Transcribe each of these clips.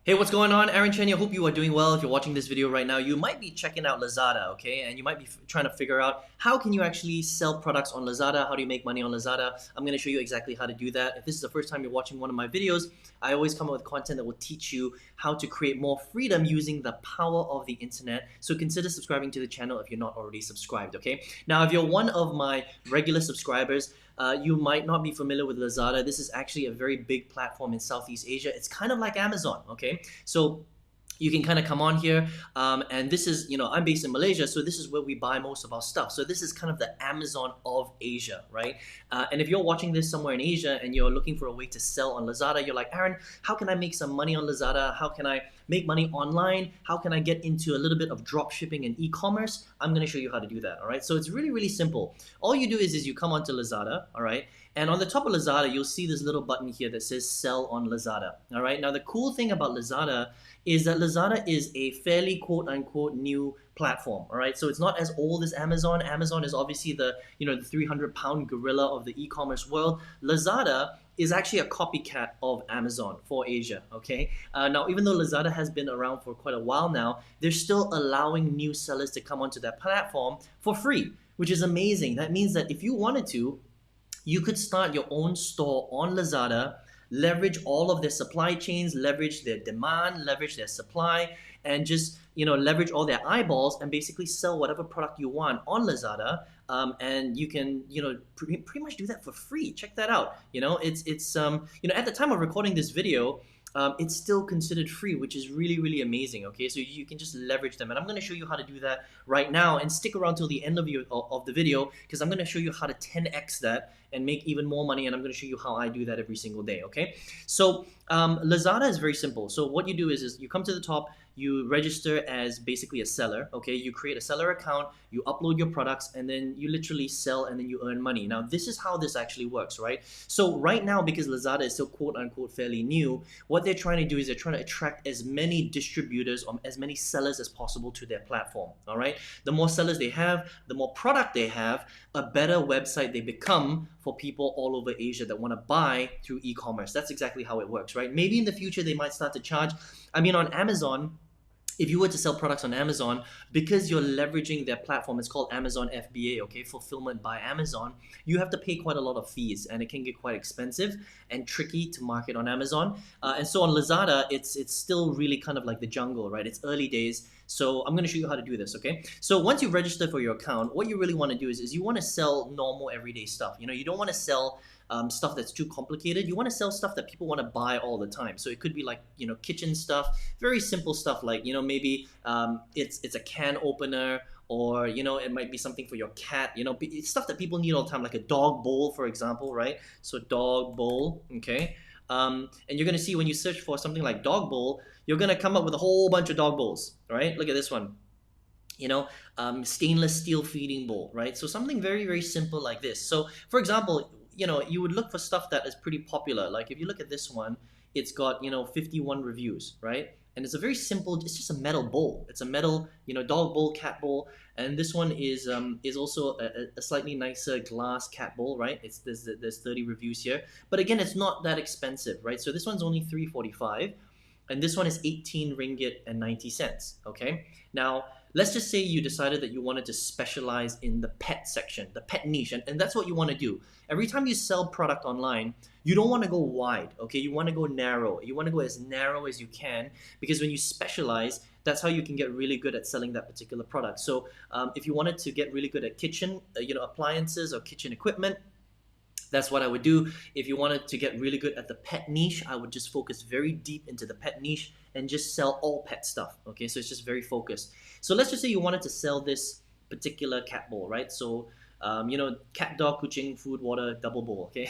Hey, what's going on? Aaron Chen here. Hope you are doing well. If you're watching this video right now, you might be checking out Lazada, okay? And you might be trying to figure out how can you actually sell products on Lazada? How do you make money on Lazada? I'm going to show you exactly how to do that. If this is the first time you're watching one of my videos, I always come up with content that will teach you how to create more freedom using the power of the internet. So consider subscribing to the channel if you're not already subscribed, okay? Now, if you're one of my regular subscribers, you might not be familiar with Lazada. This is actually a very big platform in Southeast Asia. It's kind of like Amazon, okay? So you can kind of come on here, and this is, I'm based in Malaysia, so this is where we buy most of our stuff. So this is kind of the Amazon of Asia, right? And if you're watching this somewhere in Asia and you're looking for a way to sell on Lazada, you're like, Aaron, how can I make some money on Lazada? How can I make money online? How can I get into a little bit of drop shipping and e-commerce? I'm going to show you how to do that, all right? So it's really, really simple. All you do is you come onto Lazada, all right? And on the top of Lazada, you'll see this little button here that says sell on Lazada, all right? Now, the cool thing about Lazada is that Lazada is a fairly quote-unquote new platform, all right? So it's not as old as Amazon. Amazon is obviously the 300-pound gorilla of the e-commerce world. Lazada is actually a copycat of Amazon for Asia, okay? Now, even though Lazada has been around for quite a while now, they're still allowing new sellers to come onto that platform for free, which is amazing. That means that if you wanted to, you could start your own store on Lazada, leverage all of their supply chains, leverage their demand, leverage their supply, and just leverage all their eyeballs and basically sell whatever product you want on Lazada. And you can pretty much do that for free. Check that out. It's at the time of recording this video, it's still considered free, which is really, really amazing, okay? So you can just leverage them. And I'm gonna show you how to do that right now, and stick around till the end of the video, because I'm gonna show you how to 10x that and make even more money, and I'm gonna show you how I do that every single day, okay? So Lazada is very simple. So what you do is you come to the top, you register as basically a seller, okay? You create a seller account, you upload your products, and then you literally sell and then you earn money. Now, this is how this actually works, right? So right now, because Lazada is still quote unquote fairly new, what they're trying to do is they're trying to attract as many distributors or as many sellers as possible to their platform, all right? The more sellers they have, the more product they have, a better website they become for people all over Asia that want to buy through e-commerce. That's exactly how it works, right? Maybe in the future they might start to charge. I mean, on Amazon, if you were to sell products on Amazon, because you're leveraging their platform, it's called Amazon FBA, okay, Fulfillment by Amazon, you have to pay quite a lot of fees, and it can get quite expensive and tricky to market on Amazon. And so on Lazada, it's still really kind of like the jungle, right? It's early days. So I'm going to show you how to do this, okay? So once you register for your account, what you really want to do is you want to sell normal everyday stuff. You don't want to sell stuff that's too complicated. You want to sell stuff that people want to buy all the time. So it could be like, kitchen stuff, very simple stuff like, maybe it's a can opener, or, it might be something for your cat, it's stuff that people need all the time, like a dog bowl, for example, right? So dog bowl, okay? And you're going to see when you search for something like dog bowl, you're going to come up with a whole bunch of dog bowls, right? Look at this one. Stainless steel feeding bowl, right? So something very, very simple like this. So for example, you would look for stuff that is pretty popular. Like if you look at this one, it's got, 51 reviews, right? And it's a very simple, it's just a metal bowl. It's a metal, dog bowl, cat bowl. And this one is also a slightly nicer glass cat bowl, right? There's 30 reviews here. But again, it's not that expensive, right? So this one's only $3.45. And this one is 18 ringgit and 90 cents, okay? Now, let's just say you decided that you wanted to specialize in the pet section, the pet niche, and that's what you want to do. Every time you sell product online, you don't want to go wide, okay? You want to go narrow. You want to go as narrow as you can, because when you specialize, that's how you can get really good at selling that particular product. So if you wanted to get really good at kitchen, appliances or kitchen equipment, that's what I would do. If you wanted to get really good at the pet niche, I would just focus very deep into the pet niche and just sell all pet stuff, okay? So it's just very focused. So let's just say you wanted to sell this particular cat bowl, right? So, cat, dog, kuching, food, water, double bowl, okay?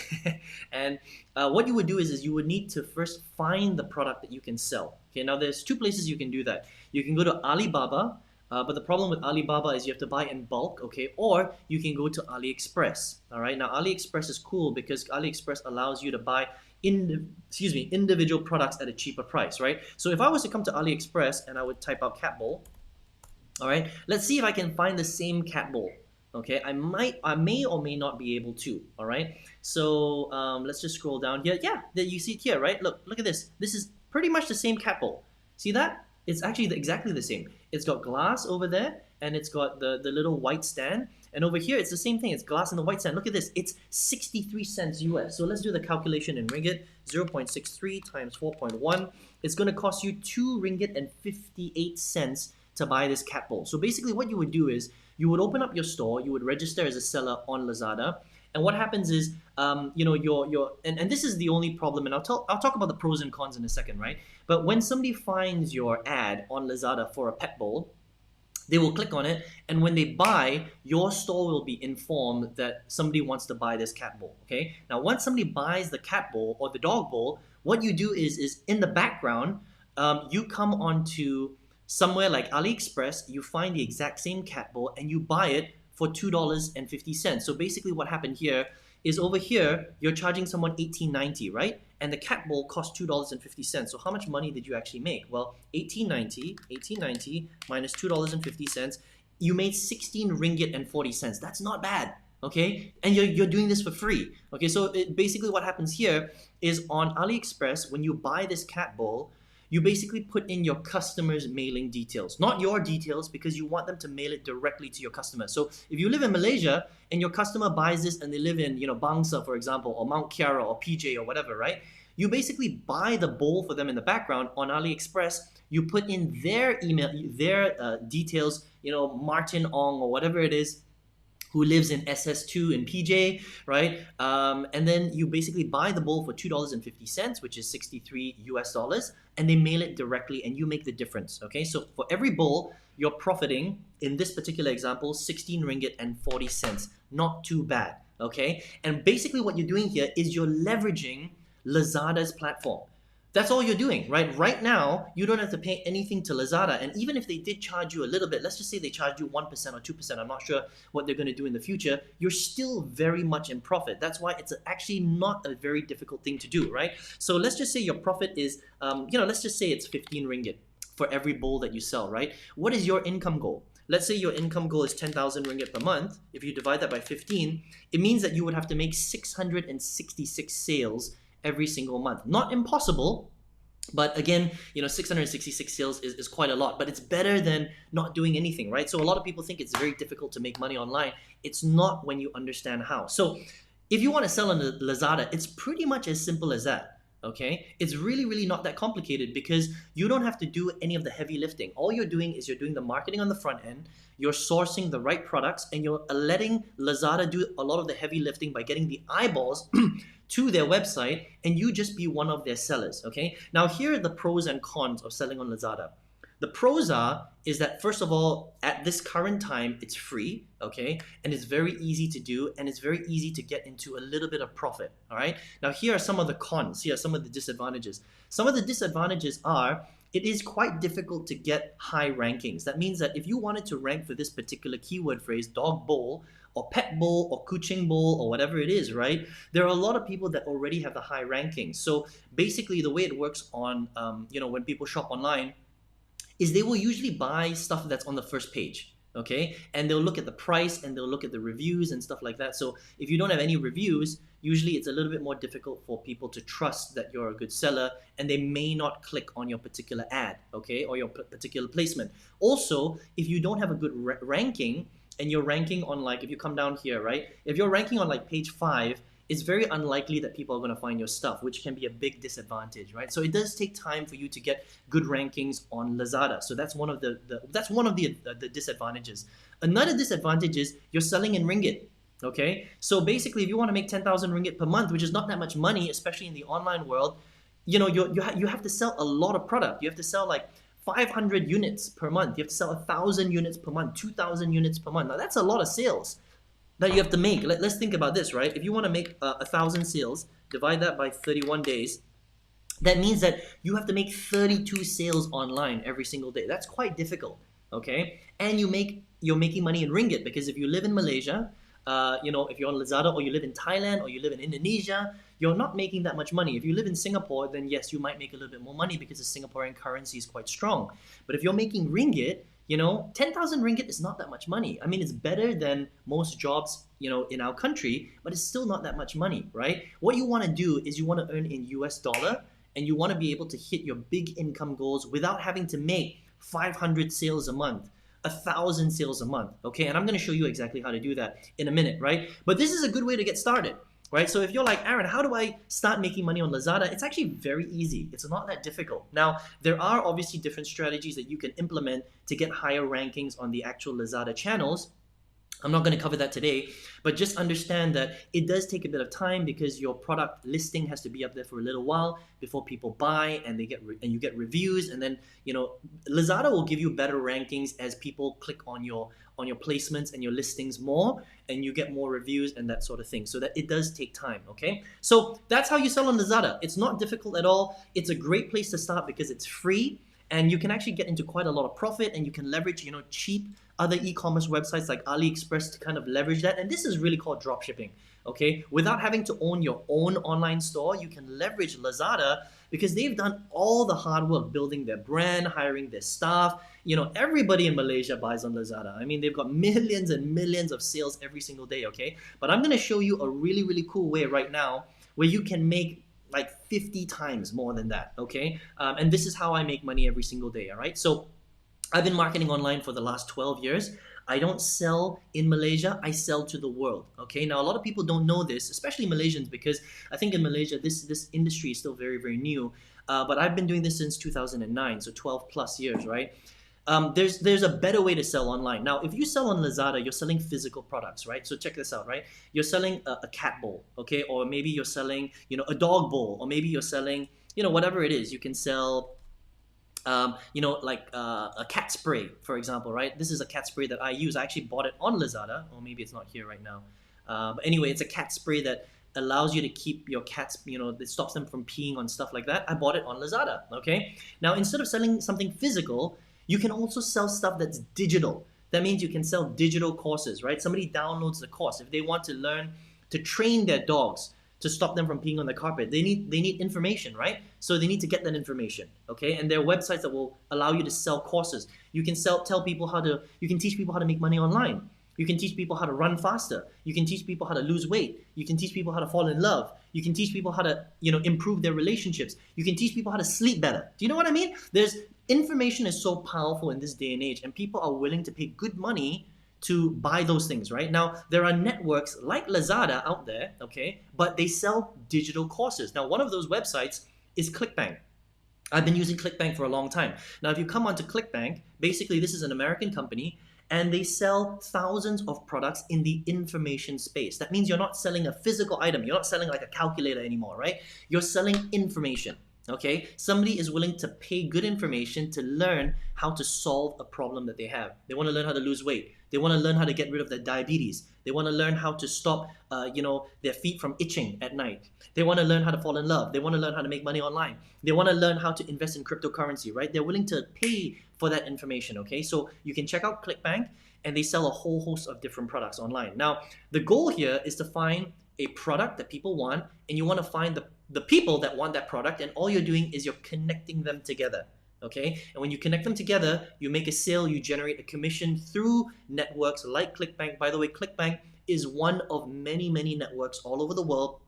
And what you would do is you would need to first find the product that you can sell. Okay, now there's two places you can do that. You can go to Alibaba, but the problem with Alibaba is you have to buy in bulk, okay? Or you can go to AliExpress, all right? Now, AliExpress is cool because AliExpress allows you to buy individual products at a cheaper price, right? So if I was to come to AliExpress and I would type out cat bowl, all right? Let's see if I can find the same cat bowl, okay? I may or may not be able to, all right? So let's just scroll down here. Yeah, you see it here, right? Look at this. This is Pretty much the same cat bowl. See that? It's actually exactly the same. It's got glass over there, and it's got the little white stand. And over here, it's the same thing. It's glass and the white stand. Look at this. It's 63 cents US. So let's do the calculation in ringgit. 0.63 times 4.1. It's going to cost you 2 ringgit and 58 cents to buy this cat bowl. So basically what you would do is you would open up your store, you would register as a seller on Lazada, and what happens is, you know, and this is the only problem, and I'll talk about the pros and cons in a second, right? But when somebody finds your ad on Lazada for a pet bowl, they will click on it, and when they buy, your store will be informed that somebody wants to buy this cat bowl, okay? Now, once somebody buys the cat bowl or the dog bowl, what you do is in the background, you come onto somewhere like AliExpress, you find the exact same cat bowl, and you buy it for $2.50. So basically what happened here is over here, you're charging someone $18.90, right? And the cat bowl cost $2.50. So how much money did you actually make? Well, $18.90 minus $2.50, you made 16 ringgit and 40 cents. That's not bad, okay? And you're doing this for free, okay? So basically what happens here is on AliExpress, when you buy this cat bowl, you basically put in your customer's mailing details, not your details, because you want them to mail it directly to your customer. So if you live in Malaysia and your customer buys this and they live in, you know, Bangsa, for example, or Mount Kiara or PJ or whatever, right? You basically buy the bowl for them in the background on AliExpress. You put in their email, their details, you know, Martin Ong or whatever it is, who lives in SS2 in PJ, right? And then you basically buy the bowl for $2.50, which is 63 US dollars, and they mail it directly and you make the difference, okay? So for every bowl, you're profiting, in this particular example, 16 ringgit and 40 cents. Not too bad, okay? And basically what you're doing here is you're leveraging Lazada's platform. That's all you're doing, right? Right now, you don't have to pay anything to Lazada. And even if they did charge you a little bit, let's just say they charge you 1% or 2%, I'm not sure what they're going to do in the future, you're still very much in profit. That's why it's actually not a very difficult thing to do, right? So let's just say your profit is, you know, let's just say it's 15 ringgit for every bowl that you sell, right? What is your income goal? Let's say your income goal is 10,000 ringgit per month. If you divide that by 15, it means that you would have to make 666 sales every single month. Not impossible, but again, you know, 666 sales is quite a lot, but it's better than not doing anything, right? So a lot of people think it's very difficult to make money online. It's not when you understand how. So if you want to sell on Lazada, it's pretty much as simple as that. Okay, it's really not that complicated because you don't have to do any of the heavy lifting. All you're doing is you're doing the marketing on the front end, you're sourcing the right products, and you're letting Lazada do a lot of the heavy lifting by getting the eyeballs to their website, and you just be one of their sellers. Okay, now here are the pros and cons of selling on Lazada. The pros is that, first of all, at this current time, it's free, okay? And it's very easy to do, and it's very easy to get into a little bit of profit, all right? Now, here are some of the cons. Here are some of the disadvantages. Some of the disadvantages are it is quite difficult to get high rankings. That means that if you wanted to rank for this particular keyword phrase, dog bowl, or pet bowl, or kuching bowl, or whatever it is, right? There are a lot of people that already have the high rankings. So basically, the way it works on, you know, when people shop online, is they will usually buy stuff that's on the first page, okay? And they'll look at the price and they'll look at the reviews and stuff like that. So if you don't have any reviews, usually it's a little bit more difficult for people to trust that you're a good seller, and they may not click on your particular ad, okay? Or your particular placement. Also, if you don't have a good ranking, and you're ranking on, like, if you come down here, right? If you're ranking on like page 5, it's very unlikely that people are going to find your stuff, which can be a big disadvantage, right? So it does take time for you to get good rankings on Lazada. So that's one of the disadvantages. Another disadvantage is you're selling in ringgit, okay? So basically, if you want to make 10,000 ringgit per month, which is not that much money, especially in the online world, you know, you have to sell a lot of product. You have to sell like 500 units per month. You have to sell 1,000 units per month, 2,000 units per month. Now that's a lot of sales that you have to make. Let's think about this, right? If you want to make 1,000 sales, divide that by 31 days, that means that you have to make 32 sales online every single day. That's quite difficult, okay? And you're making money in ringgit, because if you live in Malaysia, you know, if you're on Lazada, or you live in Thailand, or you live in Indonesia, you're not making that much money. If you live in Singapore, then yes, you might make a little bit more money because the Singaporean currency is quite strong. But if you're making ringgit, you know, 10,000 ringgit is not that much money. I mean, it's better than most jobs, you know, in our country, but it's still not that much money, right? What you want to do is you want to earn in US dollar and you want to be able to hit your big income goals without having to make 500 sales a month, 1,000 sales a month, okay? And I'm going to show you exactly how to do that in a minute, right? But this is a good way to get started, right? So if you're like, Aaron, how do I start making money on Lazada? It's actually very easy. It's not that difficult. Now, there are obviously different strategies that you can implement to get higher rankings on the actual Lazada channels. I'm not going to cover that today, but just understand that it does take a bit of time because your product listing has to be up there for a little while before people buy and you get reviews, and then Lazada will give you better rankings as people click on your placements and your listings more, and you get more reviews and that sort of thing. So that it does take time, okay? So that's how you sell on Lazada. It's not difficult at all. It's a great place to start because it's free. And you can actually get into quite a lot of profit, and you can leverage, cheap other e-commerce websites like AliExpress to kind of leverage that. And this is really called dropshipping, okay? Without having to own your own online store, you can leverage Lazada because they've done all the hard work building their brand, hiring their staff. Everybody in Malaysia buys on Lazada. I mean, they've got millions and millions of sales every single day, okay? But I'm gonna show you a really, really cool way right now where you can make like 50 times more than that, okay? And this is how I make money every single day, all right? So I've been marketing online for the last 12 years. I don't sell in Malaysia, I sell to the world, okay? Now, a lot of people don't know this, especially Malaysians, because I think in Malaysia, this industry is still very, very new. But I've been doing this since 2009, so 12 plus years, right? There's a better way to sell online. Now, if you sell on Lazada, you're selling physical products, right? So check this out, right? You're selling a cat bowl, okay? Or maybe you're selling, a dog bowl, or maybe you're selling, whatever it is. You can sell, like a cat spray, for example, right? This is a cat spray that I use. I actually bought it on Lazada, or maybe it's not here right now. But anyway, it's a cat spray that allows you to keep your cats, it stops them from peeing on stuff like that. I bought it on Lazada, okay? Now, instead of selling something physical, you can also sell stuff that's digital. That means you can sell digital courses, right? Somebody downloads the course. If they want to learn to train their dogs to stop them from peeing on the carpet, they need information, right? So they need to get that information, okay? And there are websites that will allow you to sell courses. You can you can teach people how to make money online. You can teach people how to run faster. You can teach people how to lose weight. You can teach people how to fall in love. You can teach people how to, improve their relationships. You can teach people how to sleep better. Do you know what I mean? Information is so powerful in this day and age, and people are willing to pay good money to buy those things, right? Now, there are networks like Lazada out there, okay, but they sell digital courses. Now, one of those websites is ClickBank. I've been using ClickBank for a long time. Now, if you come onto ClickBank, basically this is an American company, and they sell thousands of products in the information space. That means you're not selling a physical item. You're not selling like a calculator anymore, right? You're selling information. Okay, somebody is willing to pay good information to learn how to solve a problem that they have. They want to learn how to lose weight. They want to learn how to get rid of their diabetes. They want to learn how to stop, their feet from itching at night. They want to learn how to fall in love. They want to learn how to make money online. They want to learn how to invest in cryptocurrency, right? They're willing to pay for that information, okay? So you can check out ClickBank, and they sell a whole host of different products online. Now, the goal here is to find a product that people want, and you want to find the people that want that product, and all you're doing is you're connecting them together, okay? And when you connect them together, you make a sale, you generate a commission through networks like ClickBank. By the way, ClickBank is one of many, many networks all over the world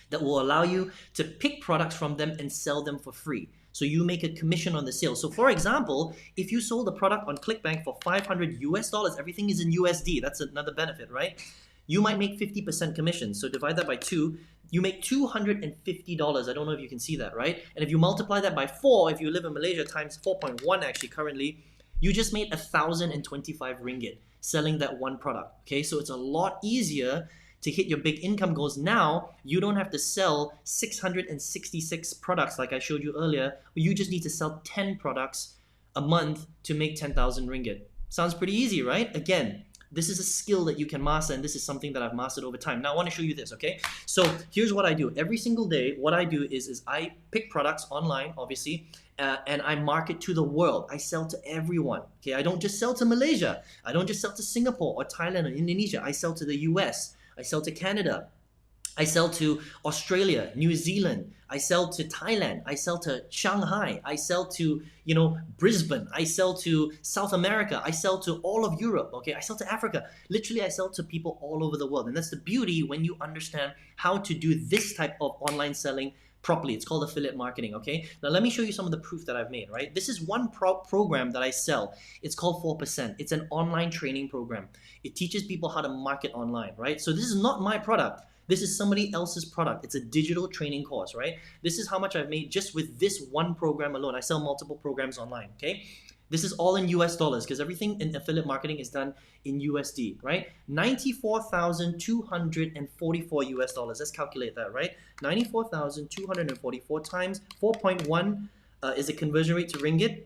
that will allow you to pick products from them and sell them for free. So you make a commission on the sale. So for example, if you sold a product on ClickBank for $500, everything is in USD. That's another benefit, right? You might make 50% commission. So divide that by 2, you make $250. I don't know if you can see that, right? And if you multiply that by 4, if you live in Malaysia, times 4.1 actually currently, you just made 1,025 ringgit selling that one product, okay? So it's a lot easier to hit your big income goals. Now, you don't have to sell 666 products like I showed you earlier. You just need to sell 10 products a month to make 10,000 ringgit. Sounds pretty easy, right? Again, this is a skill that you can master, and this is something that I've mastered over time. Now, I want to show you this, okay? So here's what I do. Every single day, what I do is I pick products online, obviously, and I market to the world. I sell to everyone, okay? I don't just sell to Malaysia. I don't just sell to Singapore or Thailand or Indonesia. I sell to the US. I sell to Canada. I sell to Australia, New Zealand. I sell to Thailand. I sell to Shanghai. I sell to, Brisbane. I sell to South America. I sell to all of Europe, okay? I sell to Africa. Literally, I sell to people all over the world. And that's the beauty when you understand how to do this type of online selling properly. It's called affiliate marketing, okay? Now let me show you some of the proof that I've made, right? This is one program that I sell. It's called 4%. It's an online training program. It teaches people how to market online, right? So this is not my product. This is somebody else's product. It's a digital training course, right? This is how much I've made just with this one program alone. I sell multiple programs online, okay? This is all in US dollars because everything in affiliate marketing is done in USD, right? 94,244 US dollars. Let's calculate that, right? 94,244 times 4.1 is the conversion rate to ringgit.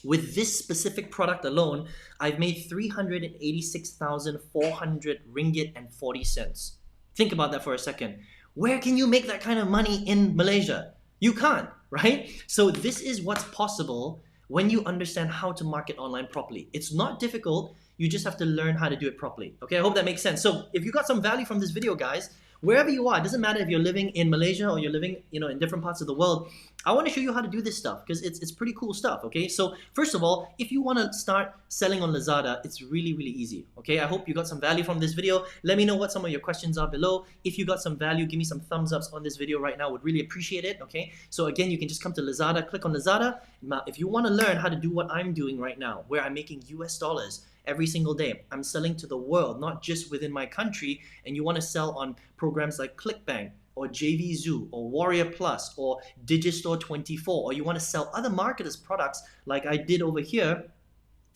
With this specific product alone, I've made 386,400 ringgit and 40 cents. Think about that for a second. Where can you make that kind of money in Malaysia? You can't, right? So this is what's possible when you understand how to market online properly. It's not difficult, you just have to learn how to do it properly. Okay, I hope that makes sense. So if you got some value from this video, guys, wherever you are, it doesn't matter if you're living in Malaysia or you're living, in different parts of the world, I want to show you how to do this stuff because it's pretty cool stuff, okay? So first of all, if you want to start selling on Lazada, it's really, really easy, okay? I hope you got some value from this video. Let me know what some of your questions are below. If you got some value, give me some thumbs ups on this video right now. Would really appreciate it, okay? So again, you can just come to Lazada, click on Lazada. Now, if you want to learn how to do what I'm doing right now, where I'm making US dollars every single day, I'm selling to the world, not just within my country, and you want to sell on programs like ClickBank, or JVZoo, or Warrior Plus, or Digistore24, or you want to sell other marketers' products like I did over here,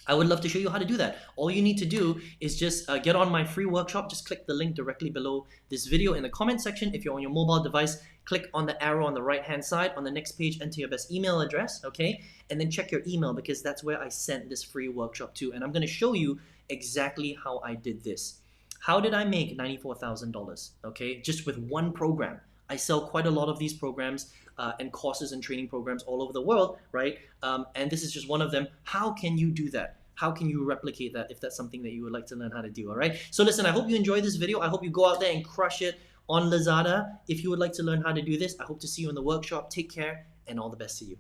I would love to show you how to do that. All you need to do is just get on my free workshop. Just click the link directly below this video in the comment section. If you're on your mobile device, click on the arrow on the right hand side. On the next page, enter your best email address, okay? And then check your email because that's where I sent this free workshop to. And I'm going to show you exactly how I did this. How did I make $94,000, okay? Just with one program. I sell quite a lot of these programs and courses and training programs all over the world, right? And this is just one of them. How can you do that? How can you replicate that if that's something that you would like to learn how to do, all right? So listen, I hope you enjoyed this video. I hope you go out there and crush it on Lazada. If you would like to learn how to do this, I hope to see you in the workshop. Take care and all the best to you.